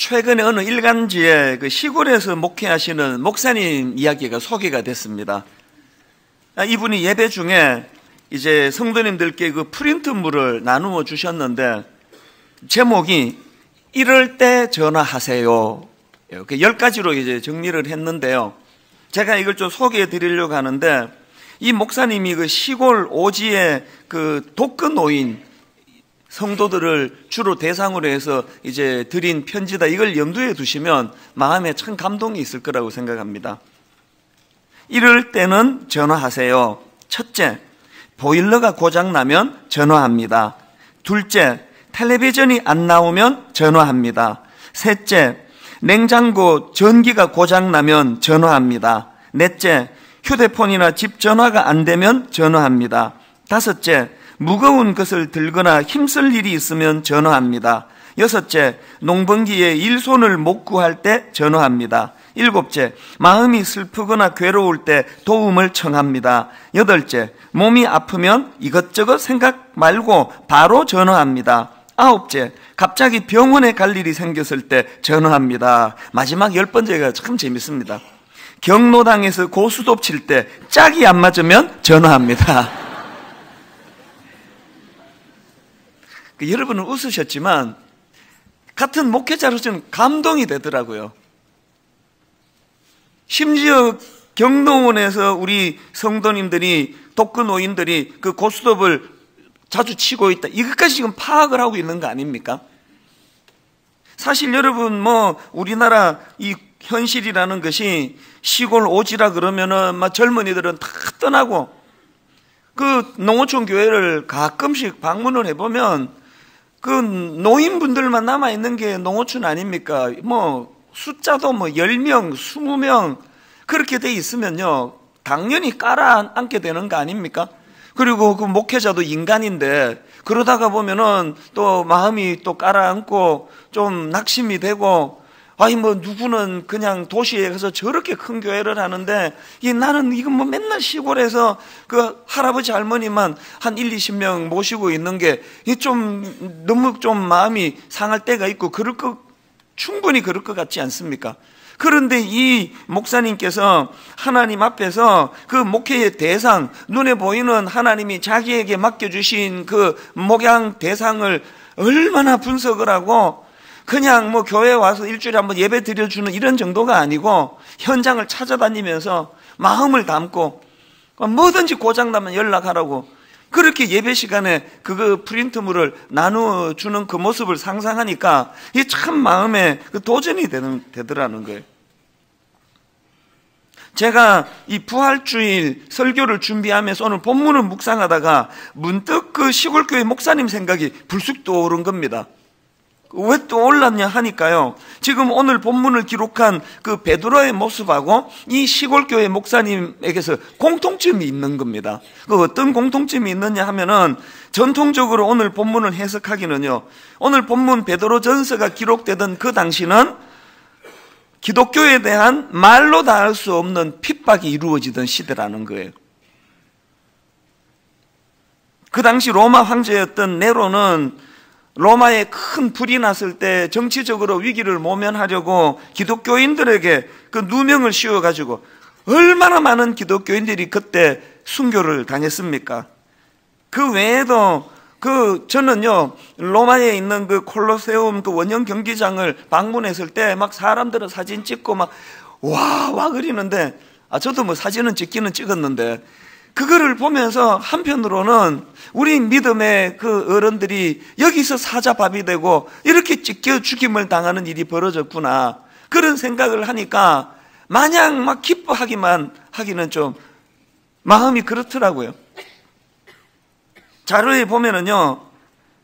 최근에 어느 일간지에 그 시골에서 목회하시는 목사님 이야기가 소개가 됐습니다. 이분이 예배 중에 이제 성도님들께 그 프린트물을 나누어 주셨는데 제목이 이럴 때 전화하세요. 10가지로 이제 정리를 했는데요. 제가 이걸 좀 소개해 드리려고 하는데 이 목사님이 그 시골 오지의 그 독거노인 성도들을 주로 대상으로 해서 이제 드린 편지다. 이걸 염두에 두시면 마음에 참 감동이 있을 거라고 생각합니다. 이럴 때는 전화하세요. 첫째, 보일러가 고장나면 전화합니다. 둘째, 텔레비전이 안 나오면 전화합니다. 셋째, 냉장고 전기가 고장나면 전화합니다. 넷째, 휴대폰이나 집 전화가 안 되면 전화합니다. 다섯째, 무거운 것을 들거나 힘쓸 일이 있으면 전화합니다. 여섯째, 농번기에 일손을 못 구할 때 전화합니다. 일곱째, 마음이 슬프거나 괴로울 때 도움을 청합니다. 여덟째, 몸이 아프면 이것저것 생각 말고 바로 전화합니다. 아홉째, 갑자기 병원에 갈 일이 생겼을 때 전화합니다. 마지막 10번째가 참 재밌습니다. 경로당에서 고수톱 칠 때 짝이 안 맞으면 전화합니다. 여러분은 웃으셨지만 같은 목회자로서는 감동이 되더라고요. 심지어 경동원에서 우리 성도님들이 독거노인들이 그 고스톱을 자주 치고 있다. 이것까지 지금 파악을 하고 있는 거 아닙니까? 사실 여러분 우리나라 이 현실이라는 것이 시골 오지라 그러면은 막 젊은이들은 다 떠나고 그 농어촌 교회를 가끔씩 방문을 해보면 그 노인분들만 남아있는 게 농어촌 아닙니까? 숫자도 10명, 20명 그렇게 돼 있으면요 당연히 깔아앉게 되는 거 아닙니까? 그리고 그 목회자도 인간인데 그러다가 보면은 또 마음이 또 깔아앉고 좀 낙심이 되고 누구는 그냥 도시에 가서 저렇게 큰 교회를 하는데 나는 이건 맨날 시골에서 그 할아버지 할머니만 한 1, 20명 모시고 있는 게 좀 너무 좀 마음이 상할 때가 있고 충분히 그럴 것 같지 않습니까? 그런데 이 목사님께서 하나님 앞에서 그 목회의 대상, 눈에 보이는 하나님이 자기에게 맡겨주신 그 목양 대상을 얼마나 분석을 하고 그냥 교회에 와서 일주일에 한번 예배 드려주는 이런 정도가 아니고 현장을 찾아다니면서 마음을 담고 뭐든지 고장나면 연락하라고 그렇게 예배 시간에 그 프린트물을 나누어주는 그 모습을 상상하니까 이게 참 마음에 도전이 되더라는 거예요. 제가 이 부활주일 설교를 준비하면서 오늘 본문을 묵상하다가 문득 그 시골교회 목사님 생각이 불쑥 떠오른 겁니다. 왜 또 올랐냐 하니까요. 지금 오늘 본문을 기록한 그 베드로의 모습하고 이 시골교회 목사님에게서 공통점이 있는 겁니다. 그 어떤 공통점이 있느냐 하면은 전통적으로 오늘 본문을 해석하기는요. 오늘 본문 베드로 전서가 기록되던 그 당시는 기독교에 대한 말로 다 할 수 없는 핍박이 이루어지던 시대라는 거예요. 그 당시 로마 황제였던 네로는 로마에 큰 불이 났을 때 정치적으로 위기를 모면하려고 기독교인들에게 그 누명을 씌워가지고 얼마나 많은 기독교인들이 그때 순교를 당했습니까? 그 외에도 저는요 로마에 있는 그 콜로세움 그 원형 경기장을 방문했을 때 막 사람들은 사진 찍고 막 와 그리는데 저도 사진은 찍기는 찍었는데 그거를 보면서 한편으로는 우리 믿음의 그 어른들이 여기서 사자밥이 되고 이렇게 찢겨 죽임을 당하는 일이 벌어졌구나 그런 생각을 하니까 마냥 막 기뻐하기만 하기는 좀 마음이 그렇더라고요. 자료에 보면은요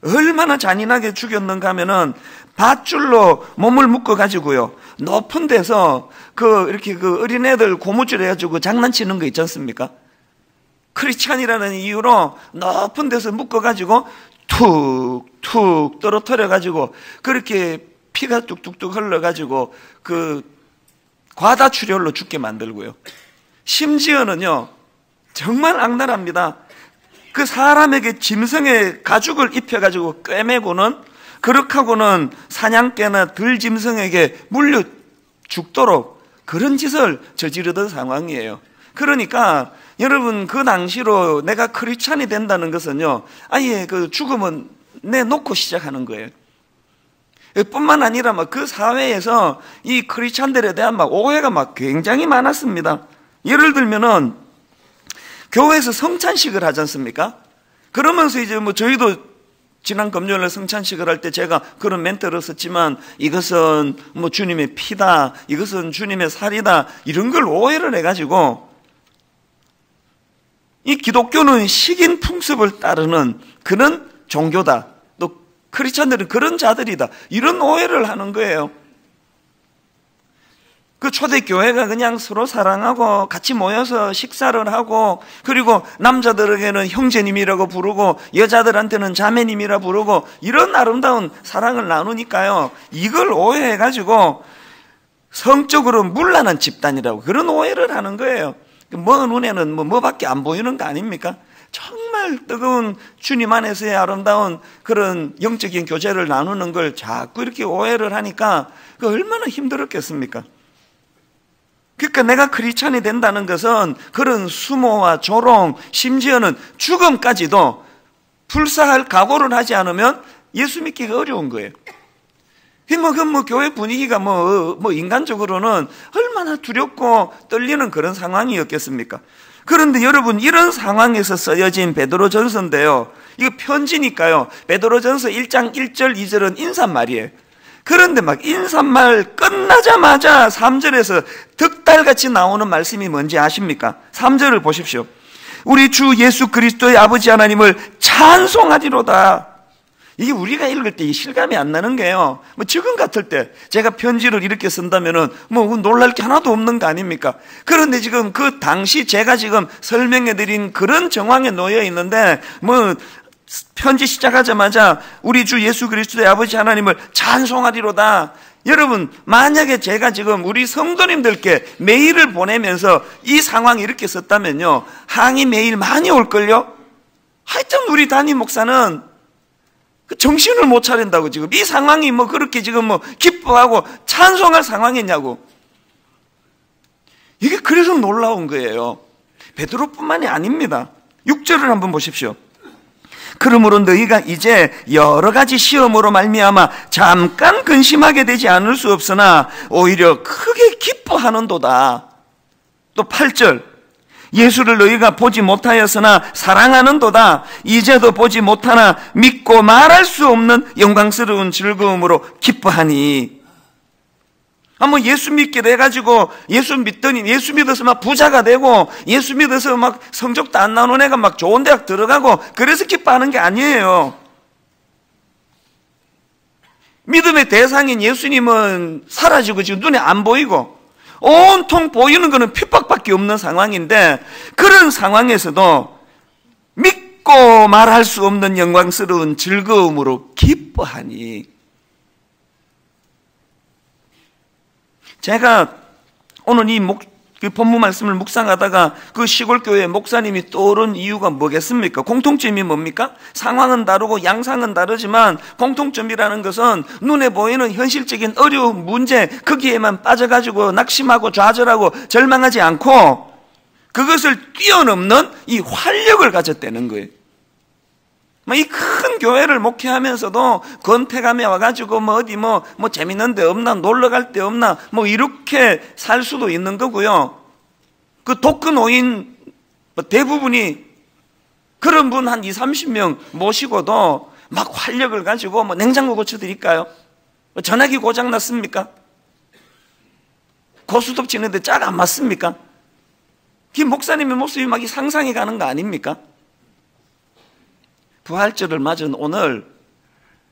얼마나 잔인하게 죽였는가 하면은 밧줄로 몸을 묶어가지고요 높은 데서 이렇게 어린애들 고무줄 해가지고 장난치는 거 있지 않습니까? 크리스찬이라는 이유로 높은 데서 묶어가지고 툭툭 떨어뜨려가지고 그렇게 피가 뚝뚝뚝 흘러가지고 과다출혈로 죽게 만들고요. 심지어는요 정말 악랄합니다. 그 사람에게 짐승의 가죽을 입혀가지고 꿰매고는 그렇다고는 사냥개나 들짐승에게 물려 죽도록 그런 짓을 저지르던 상황이에요. 그러니까 여러분, 그 당시로 내가 크리스찬이 된다는 것은요, 아예 그 죽음은 내놓고 시작하는 거예요. 뿐만 아니라 막 그 사회에서 이 크리스찬들에 대한 막 오해가 막 굉장히 많았습니다. 예를 들면은 교회에서 성찬식을 하지 않습니까? 그러면서 이제 뭐 저희도 지난 금요일에 성찬식을 할 때 제가 그런 멘트를 썼지만, 이것은 뭐 주님의 피다, 이것은 주님의 살이다, 이런 걸 오해를 해가지고 이 기독교는 식인 풍습을 따르는 그런 종교다, 또 크리스찬들은 그런 자들이다, 이런 오해를 하는 거예요. 그 초대교회가 그냥 서로 사랑하고 같이 모여서 식사를 하고, 그리고 남자들에게는 형제님이라고 부르고 여자들한테는 자매님이라 부르고, 이런 아름다운 사랑을 나누니까요, 이걸 오해해가지고 성적으로 문란한 집단이라고 그런 오해를 하는 거예요. 뭐 눈에는 뭐밖에 안 보이는 거 아닙니까? 정말 뜨거운 주님 안에서의 아름다운 그런 영적인 교제를 나누는 걸 자꾸 이렇게 오해를 하니까 그 얼마나 힘들었겠습니까? 그러니까 내가 크리스찬이 된다는 것은 그런 수모와 조롱, 심지어는 죽음까지도 불사할 각오를 하지 않으면 예수 믿기가 어려운 거예요. 교회 분위기가 인간적으로는 얼마나 두렵고 떨리는 그런 상황이었겠습니까? 그런데 여러분, 이런 상황에서 쓰여진 베드로전서인데요, 이거 편지니까요, 베드로전서 1장 1절 2절은 인사말이에요. 그런데 막 인사말 끝나자마자 3절에서 득달같이 나오는 말씀이 뭔지 아십니까? 3절을 보십시오. 우리 주 예수 그리스도의 아버지 하나님을 찬송하리로다. 이게 우리가 읽을 때 실감이 안 나는 게요, 지금 같을 때 제가 편지를 이렇게 쓴다면은 놀랄 게 하나도 없는 거 아닙니까? 그런데 지금 그 당시 제가 지금 설명해 드린 그런 정황에 놓여 있는데, 편지 시작하자마자 우리 주 예수 그리스도의 아버지 하나님을 찬송하리로다. 여러분, 만약에 제가 지금 우리 성도님들께 메일을 보내면서 이 상황이 이렇게 썼다면요, 항의 메일 많이 올걸요? 하여튼 우리 담임 목사는 정신을 못 차린다고, 지금 이 상황이 그렇게 지금 기뻐하고 찬송할 상황이냐고. 이게 그래서 놀라운 거예요. 베드로뿐만이 아닙니다. 6절을 한번 보십시오. 그러므로 너희가 이제 여러 가지 시험으로 말미암아 잠깐 근심하게 되지 않을 수 없으나 오히려 크게 기뻐하는도다. 또 8절, 예수를 너희가 보지 못하였으나 사랑하는도다. 이제도 보지 못하나 믿고 말할 수 없는 영광스러운 즐거움으로 기뻐하니. 예수 믿게 돼가지고 예수 믿더니 예수 믿어서 막 부자가 되고 예수 믿어서 막 성적도 안 나오는 애가 막 좋은 대학 들어가고 그래서 기뻐하는 게 아니에요. 믿음의 대상인 예수님은 사라지고 지금 눈에 안 보이고 온통 보이는 것은 핍박밖에 없는 상황인데, 그런 상황에서도 믿고 말할 수 없는 영광스러운 즐거움으로 기뻐하니. 제가 오늘 이 본문 말씀을 묵상하다가 그 시골교회 목사님이 떠오른 이유가 뭐겠습니까? 공통점이 뭡니까? 상황은 다르고 양상은 다르지만 공통점이라는 것은 눈에 보이는 현실적인 어려운 문제, 거기에만 빠져가지고 낙심하고 좌절하고 절망하지 않고 그것을 뛰어넘는 이 활력을 가졌다는 거예요. 이 큰 교회를 목회하면서도 권태감에 와가지고 어디 재밌는 데 없나, 놀러 갈 데 없나, 이렇게 살 수도 있는 거고요. 그 독거노인 대부분이 그런 분 한 20, 30명 모시고도 막 활력을 가지고 냉장고 고쳐드릴까요? 전화기 고장 났습니까? 고스톱 치는데 짝 안 맞습니까? 그 목사님의 모습이 막 상상이 가는 거 아닙니까? 부활절을 맞은 오늘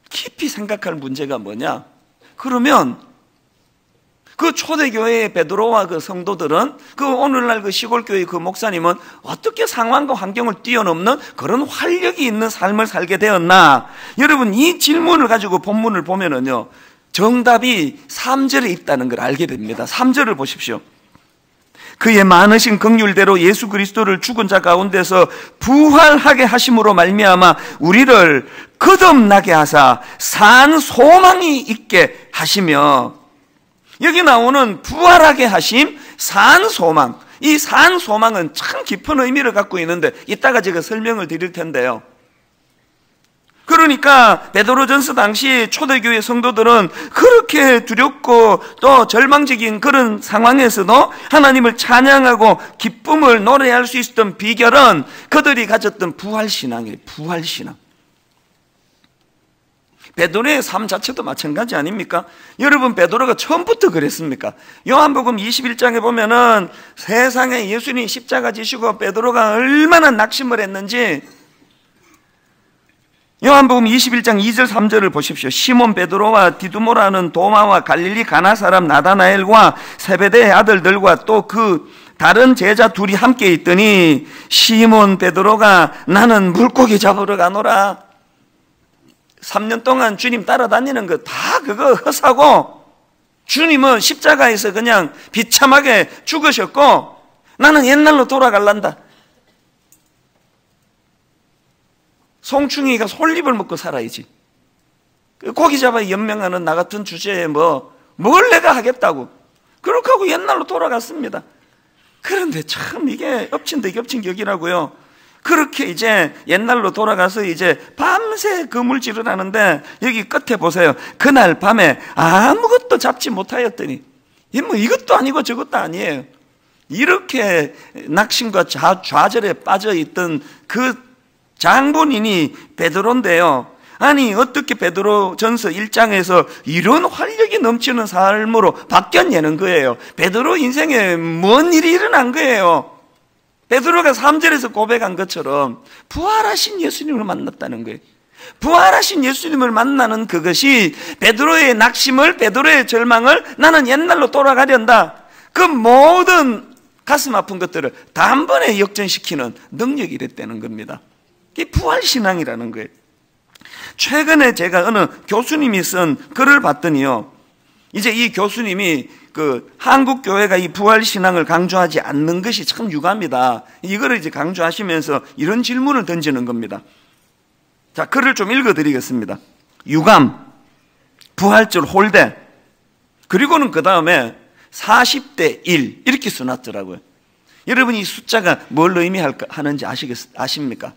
깊이 생각할 문제가 뭐냐? 그러면 그 초대교회의 베드로와 그 성도들은, 그 오늘날 그 시골교회 그 목사님은 어떻게 상황과 환경을 뛰어넘는 그런 활력이 있는 삶을 살게 되었나? 여러분, 이 질문을 가지고 본문을 보면은요, 정답이 3절에 있다는 걸 알게 됩니다. 3절을 보십시오. 그의 많으신 긍휼대로 예수 그리스도를 죽은 자 가운데서 부활하게 하심으로 말미암아 우리를 거듭나게 하사 산 소망이 있게 하시며, 여기 나오는 부활하게 하심, 산 소망, 이 산 소망은 참 깊은 의미를 갖고 있는데 이따가 제가 설명을 드릴 텐데요. 그러니까 베드로전서 당시 초대교회 성도들은 그렇게 두렵고 또 절망적인 그런 상황에서도 하나님을 찬양하고 기쁨을 노래할 수 있었던 비결은 그들이 가졌던 부활신앙이에요. 부활신앙. 베드로의 삶 자체도 마찬가지 아닙니까? 여러분, 베드로가 처음부터 그랬습니까? 요한복음 21장에 보면은 세상에 예수님이 십자가 지시고 베드로가 얼마나 낙심을 했는지, 요한복음 21장 2절 3절을 보십시오. 시몬 베드로와 디두모라는 도마와 갈릴리 가나 사람 나다나엘과 세베대의 아들들과 또 그 다른 제자 둘이 함께 있더니 시몬 베드로가 나는 물고기 잡으러 가노라. 3년 동안 주님 따라다니는 거 다 그거 허사고 주님은 십자가에서 그냥 비참하게 죽으셨고 나는 옛날로 돌아갈란다. 송충이가 솔잎을 먹고 살아야지. 고기 잡아 연명하는 나 같은 주제에 뭘 내가 하겠다고. 그렇게 하고 옛날로 돌아갔습니다. 그런데 참 이게 엎친 데 겹친 격이라고요. 그렇게 이제 옛날로 돌아가서 이제 밤새 그물질을 하는데 여기 끝에 보세요. 그날 밤에 아무것도 잡지 못하였더니 이것도 아니고 저것도 아니에요. 이렇게 낙심과 좌절에 빠져있던 그 장본인이 베드로인데요. 아니 어떻게 베드로전서 1장에서 이런 활력이 넘치는 삶으로 바뀌었냐는 거예요. 베드로 인생에 뭔 일이 일어난 거예요. 베드로가 3절에서 고백한 것처럼 부활하신 예수님을 만났다는 거예요. 부활하신 예수님을 만나는 그것이 베드로의 낙심을, 베드로의 절망을 나는 옛날로 돌아가련다, 그 모든 가슴 아픈 것들을 단번에 역전시키는 능력이 됐다는 겁니다. 이게 부활신앙이라는 거예요. 최근에 제가 어느 교수님이 쓴 글을 봤더니요, 이제 이 교수님이 한국 교회가 이 부활신앙을 강조하지 않는 것이 참 유감이다, 이거를 이제 강조하시면서 이런 질문을 던지는 겁니다. 자, 글을 좀 읽어드리겠습니다. 유감, 부활절 홀대, 그리고는 그 다음에 40대 1 이렇게 써놨더라고요. 여러분, 이 숫자가 뭘 의미하는지 아십니까?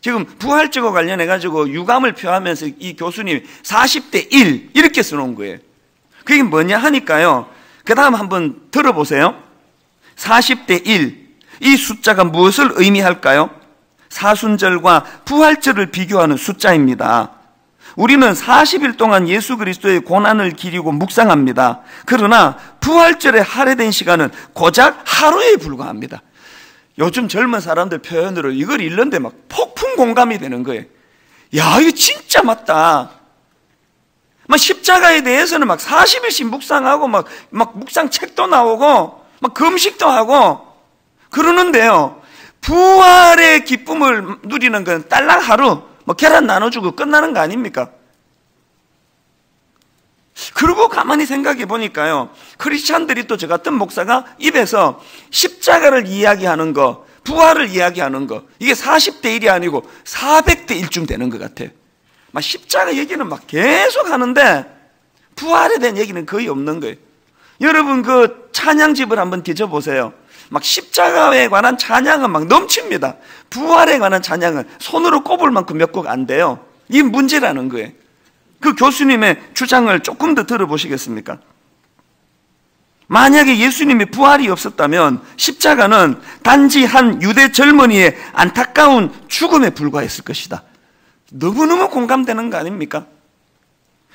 지금 부활절과 관련해가지고 유감을 표하면서 이 교수님이 40대 1 이렇게 써놓은 거예요. 그게 뭐냐 하니까요, 그 다음 한번 들어보세요. 40대 1, 이 숫자가 무엇을 의미할까요? 사순절과 부활절을 비교하는 숫자입니다. 우리는 40일 동안 예수 그리스도의 고난을 기리고 묵상합니다. 그러나 부활절에 할애된 시간은 고작 하루에 불과합니다. 요즘 젊은 사람들 표현으로 이걸 읽는데 막 폭풍 공감이 되는 거예요. 야, 이거 진짜 맞다. 막 십자가에 대해서는 막 40일씩 묵상하고 막 묵상 책도 나오고 막 금식도 하고 그러는데요, 부활의 기쁨을 누리는 건 딸랑 하루 계란 나눠주고 끝나는 거 아닙니까? 그리고 가만히 생각해 보니까요, 크리스찬들이 또 저 같은 목사가 입에서 십자가를 이야기하는 거, 부활을 이야기하는 거, 이게 40대 1이 아니고 400대 1쯤 되는 것 같아요. 막 십자가 얘기는 막 계속 하는데 부활에 대한 얘기는 거의 없는 거예요. 여러분, 그 찬양집을 한번 뒤져보세요. 막 십자가에 관한 찬양은 막 넘칩니다. 부활에 관한 찬양은 손으로 꼽을 만큼 몇 곡 안 돼요. 이게 문제라는 거예요. 그 교수님의 주장을 조금 더 들어보시겠습니까? 만약에 예수님의 부활이 없었다면 십자가는 단지 한 유대 젊은이의 안타까운 죽음에 불과했을 것이다. 너무너무 공감되는 거 아닙니까?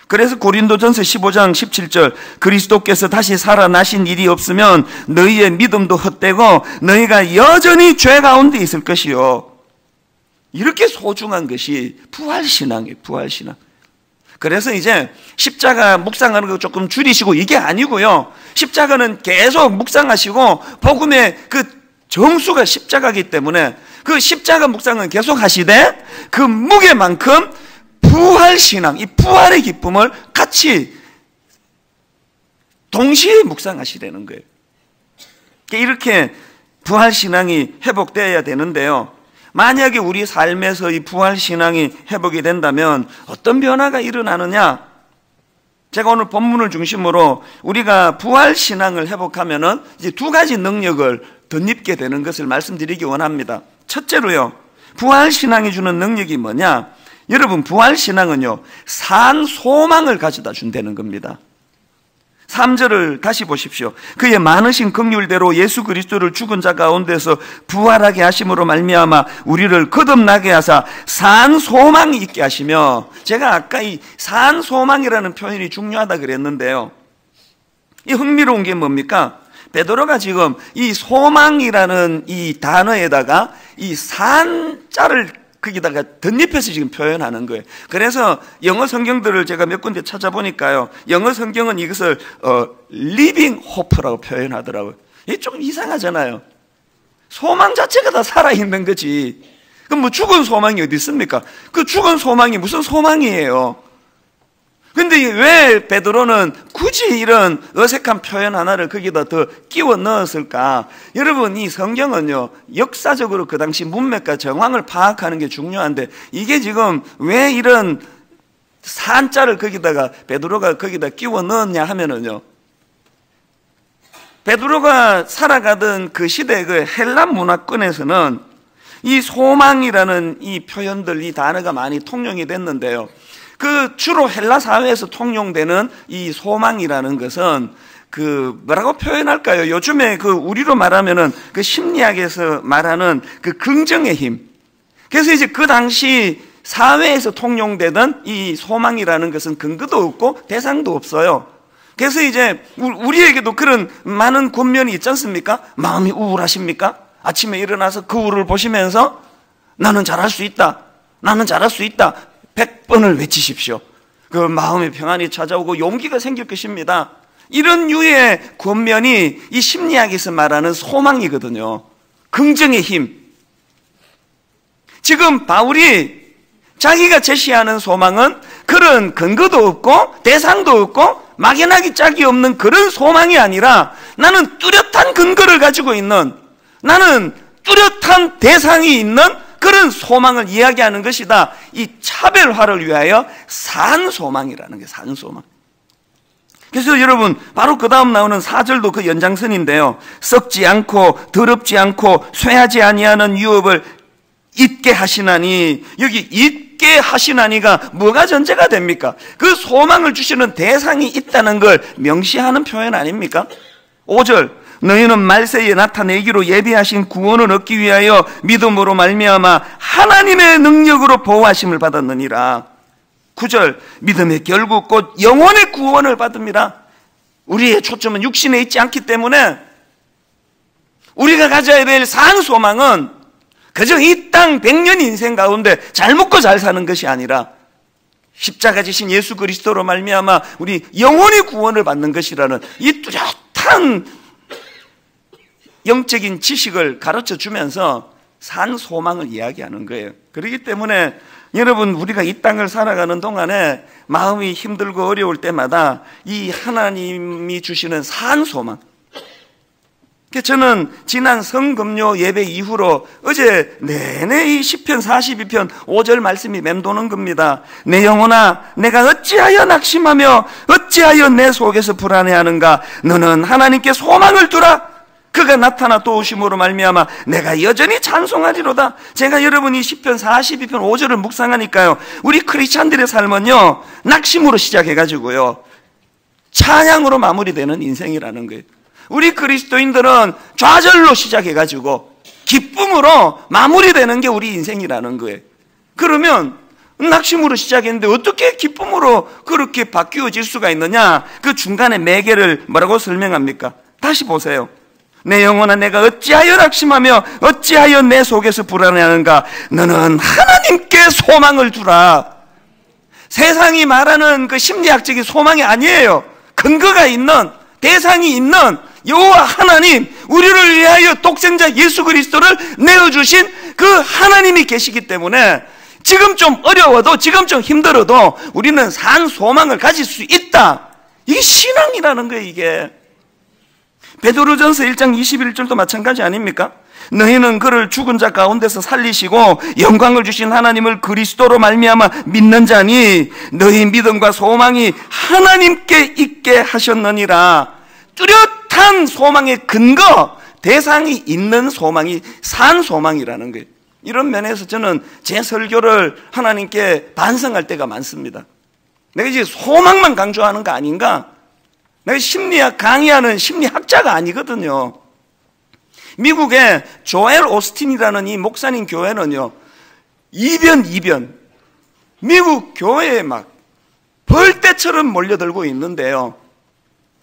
그래서 고린도전서 15장 17절, 그리스도께서 다시 살아나신 일이 없으면 너희의 믿음도 헛되고 너희가 여전히 죄 가운데 있을 것이요. 이렇게 소중한 것이 부활신앙이에요. 부활신앙. 그래서 이제 십자가 묵상하는 거 조금 줄이시고, 이게 아니고요, 십자가는 계속 묵상하시고 복음의 그 정수가 십자가이기 때문에 그 십자가 묵상은 계속 하시되 그 무게만큼 부활신앙, 이 부활의 기쁨을 같이 동시에 묵상하시라는 거예요. 이렇게 부활신앙이 회복되어야 되는데요, 만약에 우리 삶에서 이 부활신앙이 회복이 된다면 어떤 변화가 일어나느냐? 제가 오늘 본문을 중심으로 우리가 부활신앙을 회복하면은 이제 두 가지 능력을 덧입게 되는 것을 말씀드리기 원합니다. 첫째로요, 부활신앙이 주는 능력이 뭐냐? 여러분, 부활신앙은요, 산 소망을 가져다 준다는 겁니다. 3절을 다시 보십시오. 그의 많으신 긍휼대로 예수 그리스도를 죽은 자 가운데서 부활하게 하심으로 말미암아 우리를 거듭나게 하사 산 소망이 있게 하시며, 제가 아까 이 산 소망이라는 표현이 중요하다 그랬는데요, 이 흥미로운 게 뭡니까? 베드로가 지금 이 소망이라는 이 단어에다가 이 산자를 거기다가 덧입혀서 지금 표현하는 거예요. 그래서 영어 성경들을 제가 몇 군데 찾아보니까요, 영어 성경은 이것을 living hope라고 표현하더라고요. 이게 좀 이상하잖아요. 소망 자체가 다 살아있는 거지. 그럼 뭐 죽은 소망이 어디 있습니까? 그 죽은 소망이 무슨 소망이에요? 근데 왜 베드로는 굳이 이런 어색한 표현 하나를 거기다 더 끼워 넣었을까? 여러분, 이 성경은요, 역사적으로 그 당시 문맥과 정황을 파악하는 게 중요한데, 이게 지금 왜 이런 산자를 거기다가 베드로가 거기다 끼워 넣었냐 하면은요, 베드로가 살아가던 그 시대 그 헬라 문화권에서는 이 소망이라는 이 표현들, 이 단어가 많이 통용이 됐는데요, 그 주로 헬라 사회에서 통용되는 이 소망이라는 것은 그 뭐라고 표현할까요? 요즘에 그 우리로 말하면은 그 심리학에서 말하는 그 긍정의 힘. 그래서 이제 그 당시 사회에서 통용되던 이 소망이라는 것은 근거도 없고 대상도 없어요. 그래서 이제 우리에게도 그런 많은 권면이 있지 않습니까? 마음이 우울하십니까? 아침에 일어나서 거울을 보시면서 나는 잘할 수 있다, 나는 잘할 수 있다 100번을 외치십시오. 그 마음의 평안이 찾아오고 용기가 생길 것입니다. 이런 유의 권면이 이 심리학에서 말하는 소망이거든요. 긍정의 힘. 지금 바울이 자기가 제시하는 소망은 그런 근거도 없고 대상도 없고 막연하기 짝이 없는 그런 소망이 아니라, 나는 뚜렷한 근거를 가지고 있는, 나는 뚜렷한 대상이 있는 그런 소망을 이야기하는 것이다. 이 차별화를 위하여 산 소망이라는 게 산 소망. 그래서 여러분, 바로 그 다음 나오는 4절도 그 연장선인데요, 썩지 않고 더럽지 않고 쇠하지 아니하는 유업을 잊게 하시나니, 여기 잊게 하시나니가 뭐가 전제가 됩니까? 그 소망을 주시는 대상이 있다는 걸 명시하는 표현 아닙니까? 5절, 너희는 말세에 나타내기로 예비하신 구원을 얻기 위하여 믿음으로 말미암아 하나님의 능력으로 보호하심을 받았느니라. 9절, 믿음의 결국 곧 영혼의 구원을 받습니다. 우리의 초점은 육신에 있지 않기 때문에 우리가 가져야 될 산 소망은 그저 이 땅 100년 인생 가운데 잘 먹고 잘 사는 것이 아니라 십자가 지신 예수 그리스도로 말미암아 우리 영혼의 구원을 받는 것이라는 이 뚜렷한 영적인 지식을 가르쳐 주면서 산 소망을 이야기하는 거예요. 그렇기 때문에 여러분, 우리가 이 땅을 살아가는 동안에 마음이 힘들고 어려울 때마다 이 하나님이 주시는 산 소망. 저는 지난 성금요 예배 이후로 어제 내내 이 시편 42편 5절 말씀이 맴도는 겁니다. 내 영혼아, 내가 어찌하여 낙심하며 어찌하여 내 속에서 불안해하는가? 너는 하나님께 소망을 두라. 그가 나타나 도우심으로 말미암아 내가 여전히 찬송하리로다. 제가 여러분이 시편 42편 5절을 묵상하니까요, 우리 크리스찬들의 삶은요, 낙심으로 시작해가지고요 찬양으로 마무리되는 인생이라는 거예요. 우리 그리스도인들은 좌절로 시작해가지고 기쁨으로 마무리되는 게 우리 인생이라는 거예요. 그러면 낙심으로 시작했는데 어떻게 기쁨으로 그렇게 바뀌어질 수가 있느냐? 그 중간에 매개를 뭐라고 설명합니까? 다시 보세요. 내 영혼아, 내가 어찌하여 낙심하며 어찌하여 내 속에서 불안해하는가? 너는 하나님께 소망을 두라. 세상이 말하는 그 심리학적인 소망이 아니에요. 근거가 있는, 대상이 있는 여호와 하나님, 우리를 위하여 독생자 예수 그리스도를 내어주신 그 하나님이 계시기 때문에 지금 좀 어려워도, 지금 좀 힘들어도 우리는 산 소망을 가질 수 있다. 이게 신앙이라는 거예요. 이게 베드로전서 1장 21절도 마찬가지 아닙니까? 너희는 그를 죽은 자 가운데서 살리시고 영광을 주신 하나님을 그리스도로 말미암아 믿는 자니 너희 믿음과 소망이 하나님께 있게 하셨느니라. 뚜렷한 소망의 근거, 대상이 있는 소망이 산 소망이라는 거예요. 이런 면에서 저는 제 설교를 하나님께 반성할 때가 많습니다. 내가 이제 소망만 강조하는 거 아닌가? 내가 심리학 강의하는 심리학자가 아니거든요. 미국의 조엘 오스틴이라는 이 목사님 교회는요, 이변 미국 교회에 막 벌떼처럼 몰려들고 있는데요.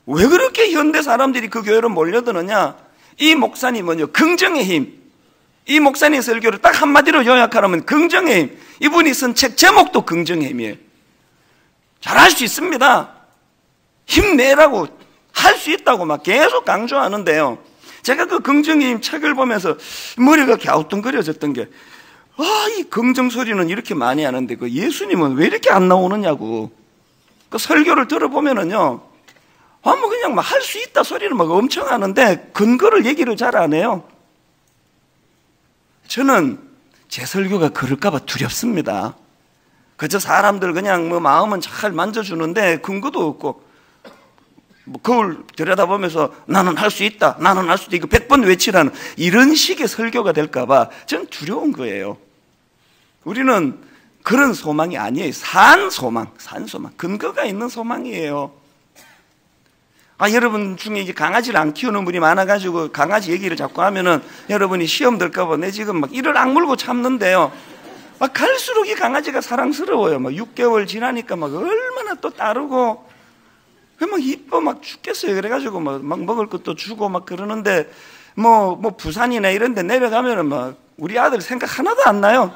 왜 그렇게 현대 사람들이 그 교회로 몰려드느냐? 이 목사님은요, 긍정의 힘. 이 목사님 설교를 딱 한마디로 요약하라면 긍정의 힘. 이분이 쓴 책 제목도 긍정의 힘이에요. 잘할 수 있습니다. 힘내라고, 할 수 있다고 막 계속 강조하는데요. 제가 그 긍정의 힘 책을 보면서 머리가 갸우뚱거려졌던 게, 이 긍정 소리는 이렇게 많이 하는데 그 예수님은 왜 이렇게 안 나오느냐고. 그 설교를 들어보면은요, 뭐 그냥 막 할 수 있다 소리를 막 엄청 하는데 근거를 얘기를 잘 안 해요. 저는 제 설교가 그럴까봐 두렵습니다. 그저 사람들 그냥 뭐 마음은 잘 만져주는데 근거도 없고, 뭐 거울 들여다보면서 나는 할 수 있다, 나는 할 수 있다, 이거 100번 외치라는 이런 식의 설교가 될까봐 저는 두려운 거예요. 우리는 그런 소망이 아니에요. 산 소망, 근거가 있는 소망이에요. 여러분 중에 이제 강아지를 안 키우는 분이 많아가지고 강아지 얘기를 자꾸 하면은 여러분이 시험 들까봐 내 지금 막 이를 악물고 참는데요. 갈수록 이 강아지가 사랑스러워요. 6개월 지나니까 막 얼마나 또 따르고, 막 이뻐 막 죽겠어요. 그래가지고 막 먹을 것도 주고 막 그러는데, 뭐 부산이나 이런 데 내려가면은 막 우리 아들 생각 하나도 안 나요.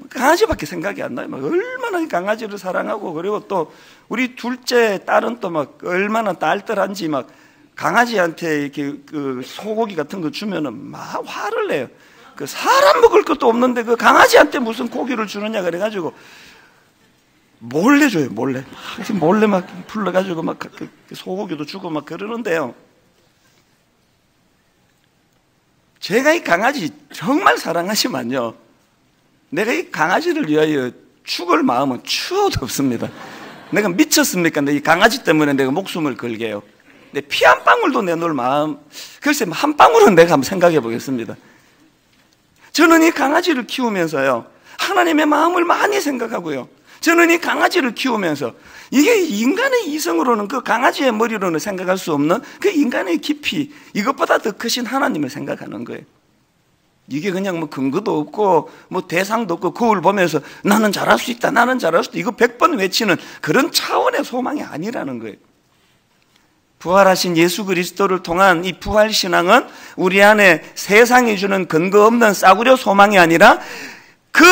강아지밖에 생각이 안 나요. 막 얼마나 이 강아지를 사랑하고, 그리고 또 우리 둘째 딸은 또 막 얼마나 딸딸한지 막 강아지한테 이렇게 그 소고기 같은 거 주면은 막 화를 내요. 그 사람 먹을 것도 없는데 그 강아지한테 무슨 고기를 주느냐 그래가지고 몰래 줘요. 몰래 막 불러가지고 막 그 소고기도 주고 막 그러는데요. 제가 이 강아지 정말 사랑하지만요, 내가 이 강아지를 위하여 죽을 마음은 추워도 없습니다. 내가 미쳤습니까? 이 강아지 때문에 내가 목숨을 걸게요. 내 피 한 방울도 내놓을 마음, 글쎄 한 방울은 내가 한번 생각해 보겠습니다. 저는 이 강아지를 키우면서요, 하나님의 마음을 많이 생각하고요, 저는 이 강아지를 키우면서 이게 인간의 이성으로는, 그 강아지의 머리로는 생각할 수 없는 그 인간의 깊이, 이것보다 더 크신 하나님을 생각하는 거예요. 이게 그냥 뭐 근거도 없고 뭐 대상도 없고 거울 보면서 나는 잘할 수 있다, 나는 잘할 수 있다, 이거 100번 외치는 그런 차원의 소망이 아니라는 거예요. 부활하신 예수 그리스도를 통한 이 부활신앙은 우리 안에 세상이 주는 근거 없는 싸구려 소망이 아니라 그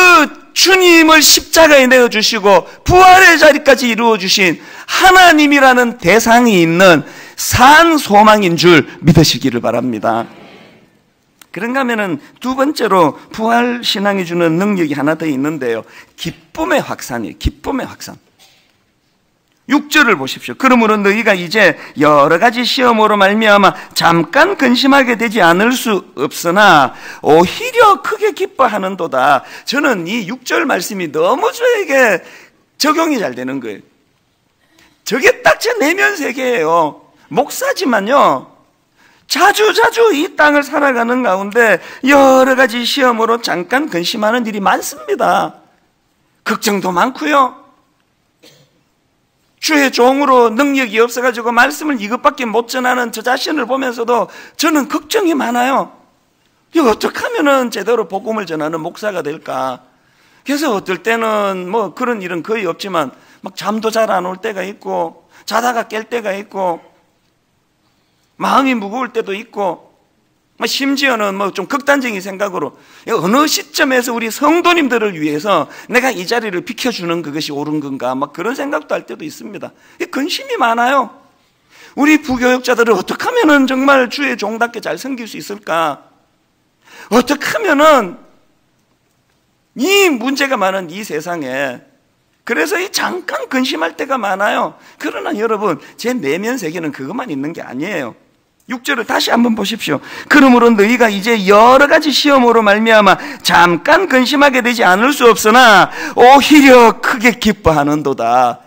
주님을 십자가에 내어주시고 부활의 자리까지 이루어주신 하나님이라는 대상이 있는 산 소망인 줄 믿으시기를 바랍니다. 그런가 하면은 두 번째로 부활신앙이 주는 능력이 하나 더 있는데요, 기쁨의 확산이에요. 기쁨의 확산. 6절을 보십시오. 그러므로 너희가 이제 여러 가지 시험으로 말미암아 잠깐 근심하게 되지 않을 수 없으나 오히려 크게 기뻐하는도다. 저는 이 6절 말씀이 너무 저에게 적용이 잘 되는 거예요. 저게 딱 제 내면 세계예요. 목사지만요, 자주 이 땅을 살아가는 가운데 여러 가지 시험으로 잠깐 근심하는 일이 많습니다. 걱정도 많고요, 주의 종으로 능력이 없어가지고 말씀을 이것밖에 못 전하는 저 자신을 보면서도 저는 걱정이 많아요. 이거 어떻게 하면은 제대로 복음을 전하는 목사가 될까? 그래서 어떨 때는 뭐 그런 일은 거의 없지만 막 잠도 잘 안 올 때가 있고, 자다가 깰 때가 있고, 마음이 무거울 때도 있고, 심지어는 뭐 좀 극단적인 생각으로 어느 시점에서 우리 성도님들을 위해서 내가 이 자리를 비켜주는 그것이 옳은 건가, 막 그런 생각도 할 때도 있습니다. 근심이 많아요. 우리 부교육자들을 어떻게 하면은 정말 주의 종답게 잘 섬길 수 있을까? 어떻게 하면은 이 문제가 많은 이 세상에, 그래서 이 잠깐 근심할 때가 많아요. 그러나 여러분, 제 내면 세계는 그것만 있는 게 아니에요. 6절을 다시 한번 보십시오. 그러므로 너희가 이제 여러 가지 시험으로 말미암아 잠깐 근심하게 되지 않을 수 없으나 오히려 크게 기뻐하는도다.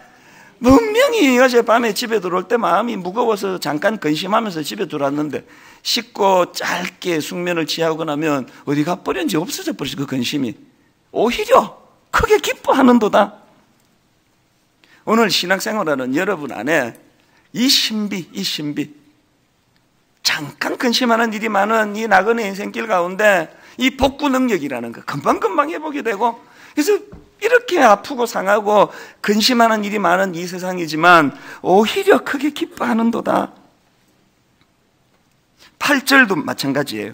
분명히 어젯밤에 집에 들어올 때 마음이 무거워서 잠깐 근심하면서 집에 들어왔는데 씻고 짧게 숙면을 취하고 나면 어디 가버렸는지 없어져 버렸어. 그 근심이 오히려 크게 기뻐하는도다. 오늘 신앙생활하는 여러분 안에 이 신비 잠깐 근심하는 일이 많은 이 나그네 인생길 가운데 이 복구 능력이라는 거 금방금방 회복이 되고, 그래서 이렇게 아프고 상하고 근심하는 일이 많은 이 세상이지만 오히려 크게 기뻐하는도다. 8절도 마찬가지예요.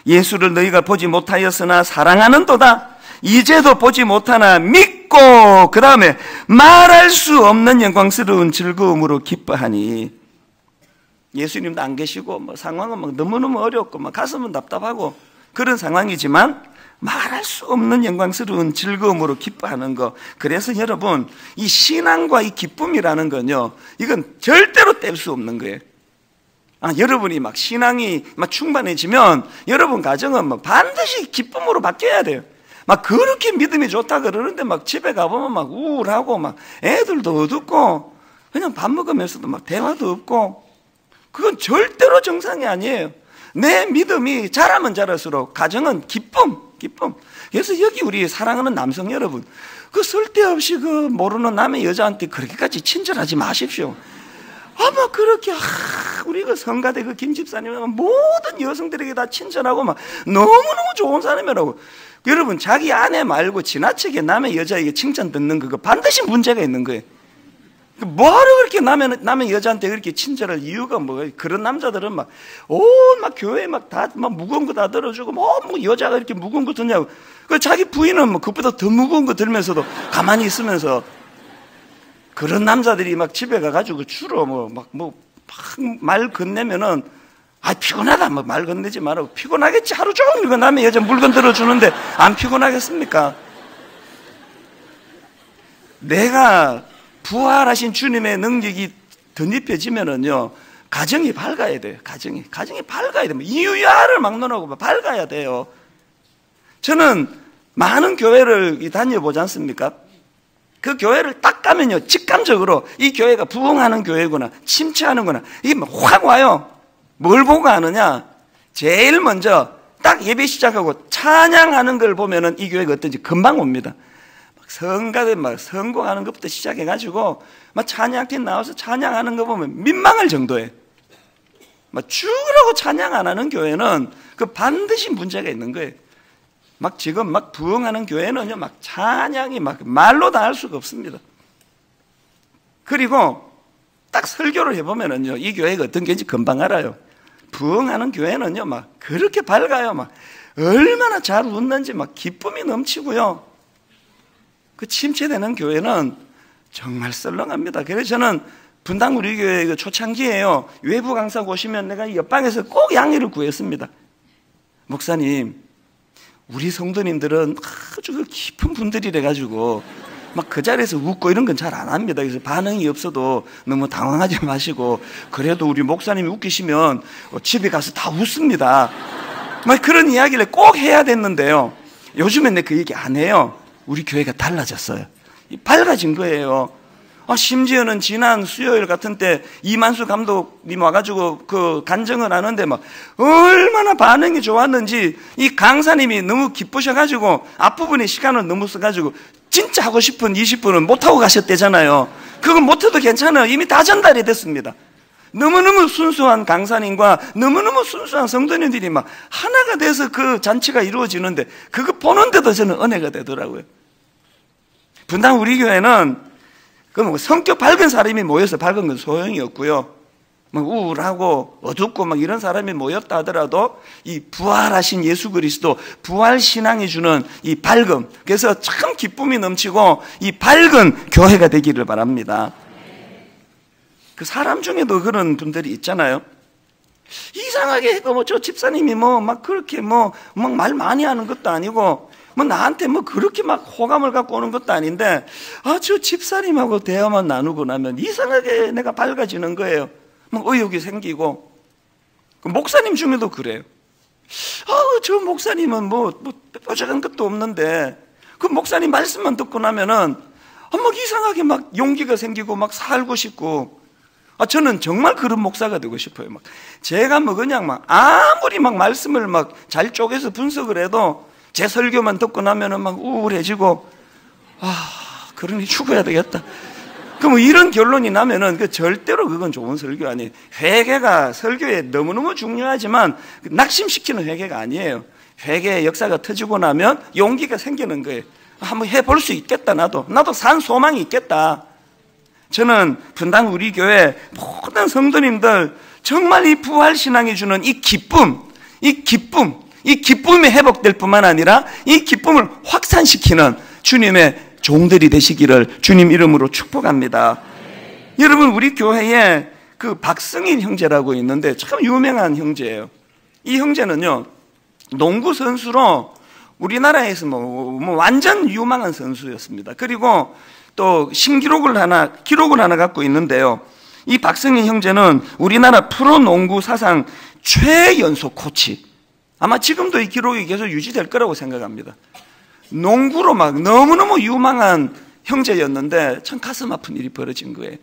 예수를 너희가 보지 못하였으나 사랑하는도다. 이제도 보지 못하나 믿고 그 다음에 말할 수 없는 영광스러운 즐거움으로 기뻐하니. 예수님도 안 계시고 뭐 상황은 막 너무너무 어렵고 막 가슴은 답답하고 그런 상황이지만 말할 수 없는 영광스러운 즐거움으로 기뻐하는 거. 그래서 여러분, 이 신앙과 이 기쁨이라는 건요, 이건 절대로 뗄 수 없는 거예요. 여러분이 막 신앙이 막 충만해지면 여러분 가정은 막 반드시 기쁨으로 바뀌어야 돼요. 막 그렇게 믿음이 좋다 그러는데 막 집에 가보면 막 우울하고 막 애들도 어둡고 그냥 밥 먹으면서도 막 대화도 없고, 그건 절대로 정상이 아니에요. 내 믿음이 자라면 자랄수록 가정은 기쁨. 그래서 여기 우리 사랑하는 남성 여러분, 그 쓸데없이 그 모르는 남의 여자한테 그렇게까지 친절하지 마십시오. 아마 그렇게 우리 그 성가대 그 김 집사님은 모든 여성들에게 다 친절하고 막 너무너무 좋은 사람이라고. 여러분, 자기 아내 말고 지나치게 남의 여자에게 칭찬 듣는 그거 반드시 문제가 있는 거예요. 뭐하러 그렇게 남의 여자한테 그렇게 친절할 이유가 뭐예요? 그런 남자들은 막 교회에 막 무거운 거 다 들어주고 뭐 여자가 이렇게 무거운 거 듣냐고. 그 자기 부인은 뭐 그보다 더 무거운 거 들면서도 가만히 있으면서, 그런 남자들이 막 집에 가가지고 주로 말 건네면은 피곤하다 말 건네지 말라고. 피곤하겠지. 하루 종일 그 남의 여자 물건 들어주는데 안 피곤하겠습니까? 내가 부활하신 주님의 능력이 덧입혀지면은요, 가정이 밝아야 돼요. 가정이 밝아야 돼요. 이유야를 막론하고 밝아야 돼요. 저는 많은 교회를 다녀보지 않습니까? 그 교회를 딱 가면요, 직감적으로 이 교회가 부흥하는 교회구나, 침체하는구나, 이게 확 와요. 뭘 보고 아느냐? 제일 먼저 딱 예배 시작하고 찬양하는 걸 보면은 이 교회가 어떤지 금방 옵니다. 성가대 성공하는 것부터 시작해가지고 찬양팀 나와서 찬양하는 거 보면 민망할 정도예요. 죽으라고 찬양 안 하는 교회는 그 반드시 문제가 있는 거예요. 지금 부흥하는 교회는요, 찬양이 말로 다 할 수가 없습니다. 그리고 딱 설교를 해보면은요, 이 교회가 어떤 교회인지 금방 알아요. 부흥하는 교회는요, 그렇게 밝아요. 얼마나 잘 웃는지 기쁨이 넘치고요. 그 침체되는 교회는 정말 썰렁합니다. 그래서 저는 분당 우리 교회 그 초창기에요, 외부 강사 오시면 내가 옆방에서 꼭 양해를 구했습니다. 목사님, 우리 성도님들은 아주 깊은 분들이래가지고 그 자리에서 웃고 이런 건 잘 안 합니다. 그래서 반응이 없어도 너무 당황하지 마시고, 그래도 우리 목사님이 웃기시면 집에 가서 다 웃습니다. 그런 이야기를 꼭 해야 됐는데요, 요즘엔 내 그 얘기 안 해요. 우리 교회가 달라졌어요. 밝아진 거예요. 심지어는 지난 수요일 같은 때 이만수 감독님 와가지고 그 간증을 하는데 얼마나 반응이 좋았는지, 이 강사님이 너무 기쁘셔가지고 앞부분에 시간을 너무 써가지고 진짜 하고 싶은 20분은 못하고 가셨대잖아요. 그건 못해도 괜찮아요. 이미 다 전달이 됐습니다. 너무너무 순수한 강사님과 너무너무 순수한 성도님들이 하나가 돼서 그 잔치가 이루어지는데, 그거 보는데도 저는 은혜가 되더라고요. 분당 우리 교회는 성격 밝은 사람이 모여서 밝은 건 소용이 없고요, 우울하고 어둡고 이런 사람이 모였다 하더라도 이 부활하신 예수 그리스도 부활 신앙이 주는 이 밝음, 그래서 참 기쁨이 넘치고 이 밝은 교회가 되기를 바랍니다. 그 사람 중에도 그런 분들이 있잖아요. 이상하게 저 집사님이 그렇게 말 많이 하는 것도 아니고 나한테 그렇게 호감을 갖고 오는 것도 아닌데, 저 집사님하고 대화만 나누고 나면 이상하게 내가 밝아지는 거예요. 의욕이 생기고. 그 목사님 중에도 그래요. 저 목사님은 뭐 뾰족한 것도 없는데 그 목사님 말씀만 듣고 나면은 막 이상하게 막 용기가 생기고 막 살고 싶고, 저는 정말 그런 목사가 되고 싶어요. 막 제가 뭐 그냥 막 아무리 막 말씀을 막 잘 쪼개서 분석을 해도 제 설교만 듣고 나면은 막 우울해지고, 그러니 죽어야 되겠다. 그럼 이런 결론이 나면은 절대로 그건 좋은 설교 아니에요. 회개가 설교에 너무너무 중요하지만 낙심시키는 회개가 아니에요. 회개의 역사가 터지고 나면 용기가 생기는 거예요. 한번 해볼 수 있겠다. 나도 산 소망이 있겠다. 저는 분당 우리 교회 모든 성도님들 정말 이 부활신앙이 주는 이 기쁨이 회복될 뿐만 아니라 이 기쁨을 확산시키는 주님의 종들이 되시기를 주님 이름으로 축복합니다. 여러분, 우리 교회에 그 박승인 형제라고 있는데 참 유명한 형제예요. 이 형제는요, 농구 선수로 우리나라에서 뭐 완전 유망한 선수였습니다. 그리고 또 기록을 하나 갖고 있는데요. 이 박승인 형제는 우리나라 프로농구 사상 최연소 코치. 아마 지금도 이 기록이 계속 유지될 거라고 생각합니다. 농구로 막 너무너무 유망한 형제였는데 참 가슴 아픈 일이 벌어진 거예요.